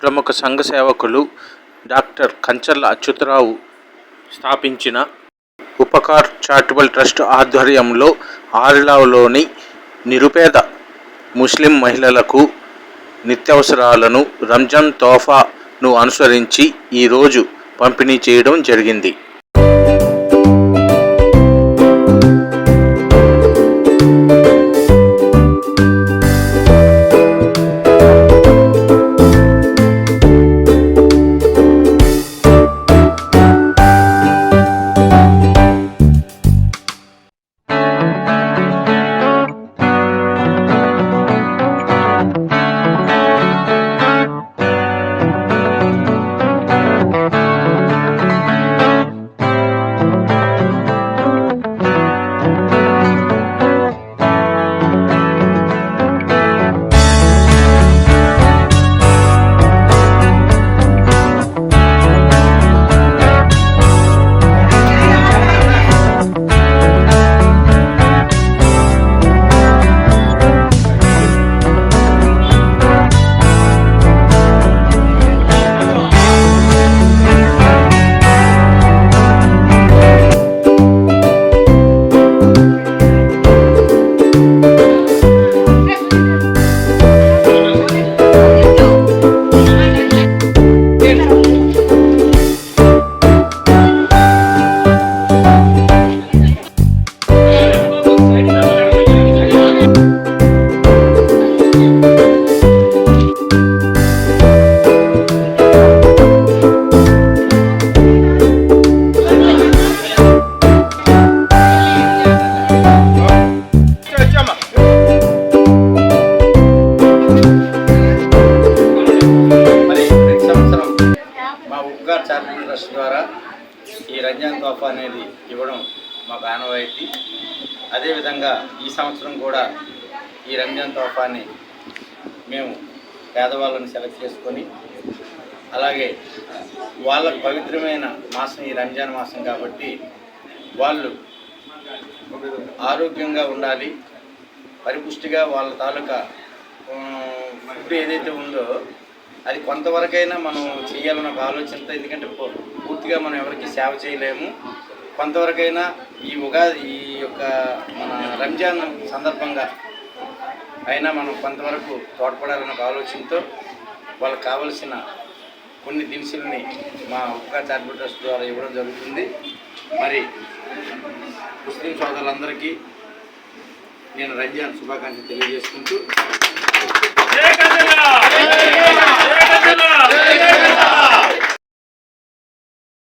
ప్రముఖ సంఘ సేవకులు డాక్టర్ కంచర్ల అచ్యుతరావు స్థాపించిన ఉపకార్ చారిటబుల్ ట్రస్ట్ ఆధ్వర్యంలో ఆరిలాలోని నిరుపేద ముస్లిం మహిళలకు నిత్యావసరాలను రంజాన్ తోఫాను అనుసరించి ఈరోజు పంపిణీ చేయడం జరిగింది. చారిటబుల్ ట్రస్ట్ ద్వారా ఈ రంజాన్ తోఫా అనేది ఇవ్వడం మాకు ఆనవాయితీ. అదేవిధంగా ఈ సంవత్సరం కూడా ఈ రంజాన్ తోఫాని మేము పేదవాళ్ళని సెలెక్ట్ చేసుకొని, అలాగే వాళ్ళకు పవిత్రమైన మాసం ఈ రంజాన్ మాసం కాబట్టి వాళ్ళు ఆరోగ్యంగా ఉండాలి, పరిపుష్టిగా వాళ్ళ తాలూకా ఫుడ్ ఏదైతే ఉందో అది కొంతవరకైనా మనం చేయాలన్న ఒక ఆలోచనతో, ఎందుకంటే పూర్తిగా మనం ఎవరికి సేవ చేయలేము, కొంతవరకైనా ఈ యొక్క మన రంజాన్ సందర్భంగా అయినా మనం కొంతవరకు తోడ్పడాలన్న ఒక ఆలోచనతో వాళ్ళకి కావలసిన కొన్ని దినుసుల్ని మా ఉపకార్ చారిటబుల్ ట్రస్ట్ ద్వారా ఇవ్వడం జరుగుతుంది. మరి ముస్లిం సోదరులందరికీ నేను రంజాన్ శుభాకాంక్షలు తెలియజేసుకుంటూ